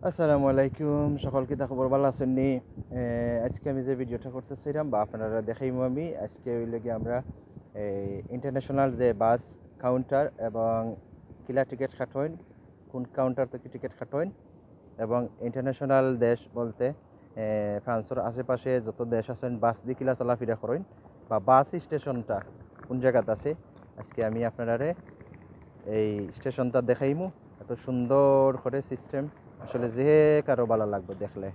আসসালামু আলাইকুম সকলকে খবর ভালো আছেন নি আজকে আমি যে ভিডিওটা করতেছিলাম বা আপনারা দেখাইমু আমি আজকে হইলে কি আমরা এই ইন্টারন্যাশনাল যে বাস কাউন্টার এবং কিলা টিকিট কাটইন কোন কাউন্টার থেকে টিকিট কাটইন এবং ইন্টারন্যাশনাল দেশ বলতে ফ্রান্সের আশেপাশে যত দেশ আছেন বাস দিয়ে কিলা চলাফেরা করেন বা বাস স্টেশনটা কোন জায়গাতে আছে আজকে আমি আপনারা এই স্টেশনটা দেখাইমু এত সুন্দর করে সিস্টেম আসলে যে কারো ভালো লাগবে দেখলে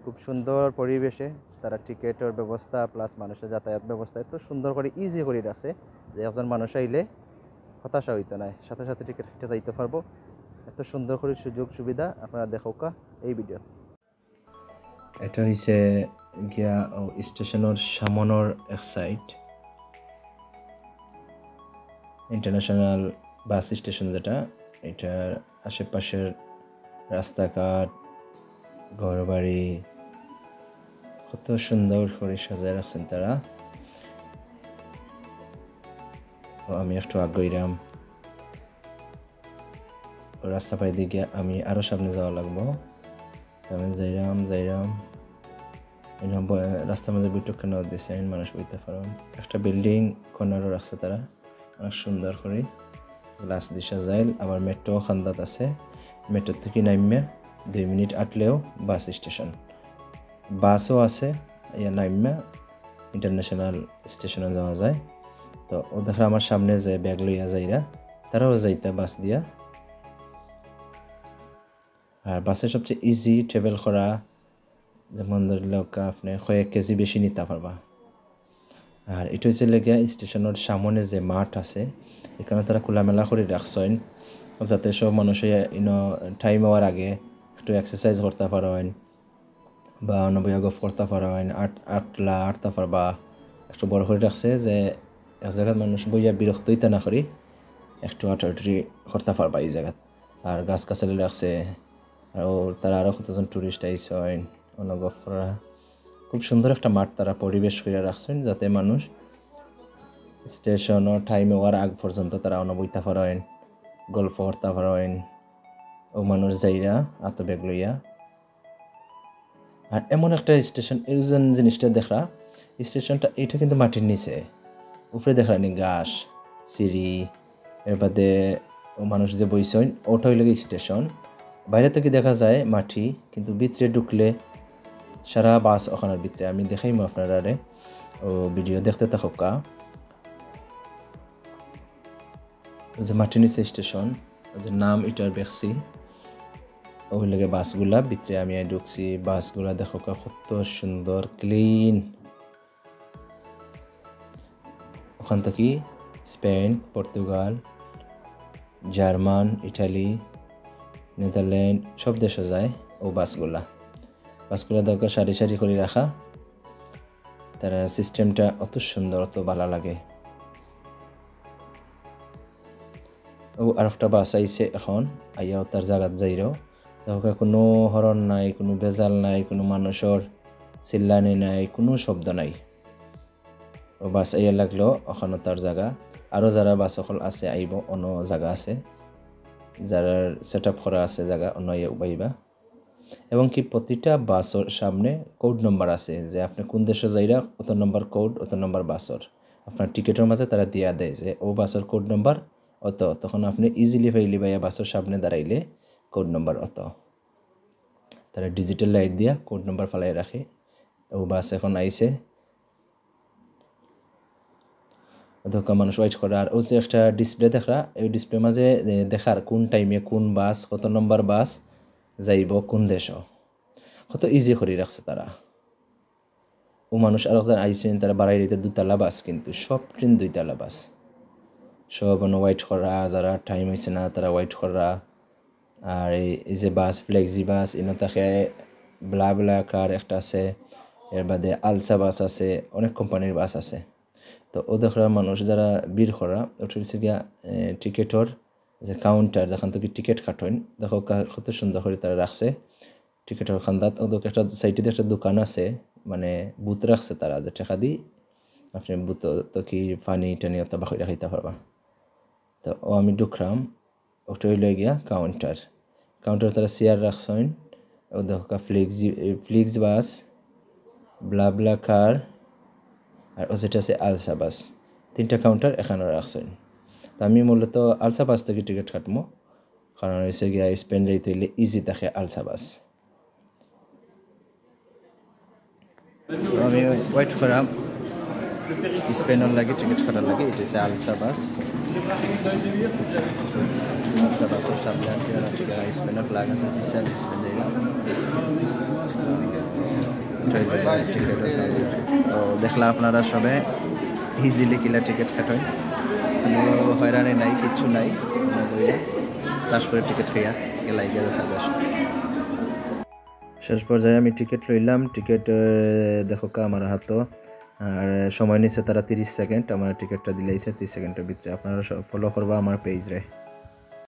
খুব সুন্দর পরিবেশে তারা টিকেটের ব্যবস্থা প্লাস মানুষের যাতায়াত ব্যবস্থা এত সুন্দর করে ইজি করে আছে যে একজন মানুষ আইলে হতাশা হইতে নাই সাথে সাথে টিকিট কেটে যাইতে পারবো এত সুন্দর করে সুযোগ সুবিধা আপনারা দেখোকা এই ভিডিও এটা হইছে গিয়া স্টেশনের সামনের এক সাইড ইন্টারন্যাশনাল বাস স্টেশন যেটা এটার আশেপাশের রাস্তাঘাট ঘরবাড়ি কত সুন্দর করে সাজায় রাখছেন তারা আমি একটু আগাইলাম রাস্তা পাই দিকে আমি আরো সামনে যাওয়া লাগবো আমি যাইরাম রাস্তার মাঝে বৈঠকখানা দিয়েছে মানুষ বইতে পারেন একটা বিল্ডিং কর্নারও রাখছে তারা অনেক সুন্দর করে গ্লাস দিয়ে সাজাইল আবার মেট্রো খান্দাত আছে মেট্রো থেকে নামিয়া 2 মিনিট আটলেও বাস স্টেশন বাসও আছে ইয়া নামিয়া ইন্টারন্যাশনাল স্টেশনে যাওয়া যায় তো ও দেখা আমার সামনে যে ব্যাগ লইয়া যাইরা তারাও যাইতা বাস দিয়া আর বাসে সবচেয়ে ইজি ট্রাভেল করা যেমন ধরলেও আপনি কয়েক কেজি বেশি নিতে পারবা আর এটা হচ্ছে লেগে স্টেশনের সামনে যে মাঠ আছে এখানে তারা খোলামেলা করে রাখছেন যাতে সব মানুষে টাইম হওয়ার আগে একটু এক্সারসাইজ করতে পারেন বা অনবয় গফ করতে পারেন আটতে পারবা একটু বড় করে রাখছে যে এক জায়গায় মানুষ বইয়া বিরক্ত হইতে না করি একটু আটাটি করতে পারবা এই জায়গাত আর গাছ গাছালি রাখছে আর তারা আরও কতজন টুরিস্ট আইসেন অনুগফ করা খুব সুন্দর একটা মাঠ তারা পরিবেশ করে রাখছেন যাতে মানুষ স্টেশনের টাইমে হওয়ার আগ পর্যন্ত তারা অনবইতে পারেন গল্প করতে পারেন ও মানুষ যাইরা আত্মব্যাগ লইয়া আর এমন একটা স্টেশন এই জিনিসটা দেখা স্টেশনটা এটা কিন্তু মাটির নিচে উপরে দেখানি ঘাস সিঁড়ি এর বাদে মানুষ যে বইছেন ওটা হইলে স্টেশন বাইরে থেকে দেখা যায় মাটি কিন্তু ভিতরে ঢুকলে সারা বাস ওখানের ভিতরে আমি দেখাইমু আপনারা ও ভিডিও দেখতে থাকা যে মাটির নিচে স্টেশন যে নাম এটার দেখছি ওই লাগে বাসগুলা ভিতরে আমি ঢুকছি বাসগুলা দেখো কত সুন্দর ক্লিন ওখান থেকে Spain Portugal German Italy Netherland সব দেশে যায় ও বাসগুলা দেখো সারি সারি করে রাখা তারা সিস্টেমটা অত সুন্দর অত ভালো লাগে ও আরেকটা বাস আইছে এখন আইয়াও তার জায়গাত যাইরো দেখো কোনো হরণ নাই কোনো বেজাল নাই কোনো মানুষের চিল্লানি নাই কোনো শব্দ নাই ও বাস আইয়া লাগলো ওখানে তার জায়গা আরও যারা বাস সকল আছে আইব অন্য জায়গা আছে যারা সেট আপ করা আছে জায়গা অন্য বাইবা এবং কি প্রতিটা বাসের সামনে কোড নম্বর আছে যে আপনি কোন দেশে যাইরা অত নম্বর কোড অত নম্বর বাসের আপনার টিকিটের মাঝে তারা দিয়া দেয় যে ও বাসের কোড নম্বর অত তখন আপনি ইজিলি ফাইলি ভাইয়া বাসের সামনে দাঁড়াইলে কোড নম্বর অত তারা ডিজিটাল লাইট দিয়া কোড নম্বর ফালাই রাখে ও বাস এখন আইছে ধোকা মানুষ ওয়েট করে আর ও যে একটা ডিসপ্লে দেখা এই ডিসপ্লে মাঝে দেখার কোন টাইমে কোন বাস কত নম্বর বাস যাইব কোন দেশ কত ইজি করে রাখছে তারা ও মানুষ আর একজন আইসেন তারা বাড়াই দিতে 2তলা বাস কিন্তু সব ট্রেন 2তলা বাস সব ওয়েট করা যারা টাইম হয়েছে না তারা ওয়েট করা আর এই যে বাস ফ্লেক্সি বাস এনে থাকে ব্লা কার একটা আছে এর বাদে আলসা বাস আছে অনেক কোম্পানির বাস আছে তো ও দেখা মানুষ যারা বীর করা ওটা হচ্ছে গিয়া টিকেটর যে কাউন্টার যেখান থেকে টিকিট কাটেন দেখো কত সুন্দর করে তারা রাখছে টিকিটের খান্দাত ওদের একটা সাইডে একটা দোকান আছে মানে বুথ রাখছে তারা যে টাকা দিই আপনি বুথ তো কি পানি টানি অত বাকি রাখাইতে পারবা তো ও আমি ঢুকলাম ওটা হইলে গিয়া কাউন্টার কাউন্টার তারা চেয়ার রাখছেন ও দেখা ফ্লিক্স বাস ব্লাবলা কার আর ও যেটা আছে আলসা বাস 3টা কাউন্টার এখানে রাখছেন। তো আমি মূলত আলসা বাস থেকে টিকিট কাটবো, কারণ হচ্ছে গিয়া স্পেন যাইতে হইলে ইজি থাকে আলসা বাস। তো আমি ওয়েট করাম স্পেনের লাগে টিকিট কাটার লাগে। এটা হচ্ছে আলসা বাস। আলসা বাসের সামনে আছে স্পেনের ফ্ল্যাগ আছে, আমি স্পেন যাইলাম। তো দেখলাম আপনারা সবে ইজিলি কিলা টিকিট কাটেন, কোনো হয়রানি নাই, কিচ্ছু নাই। ক্লাস করে টিকিট খাইয়া গেলাই গেছে সাজা। শেষ পর্যায়ে আমি টিকিট লইলাম। টিকিট দেখো আমার হাত আর সময় নিচ্ছে তারা 30 সেকেন্ড। আমার টিকিটটা দিলাইছে 30 সেকেন্ডের ভিতরে। আপনারা ফলো করবা আমার পেজ রে।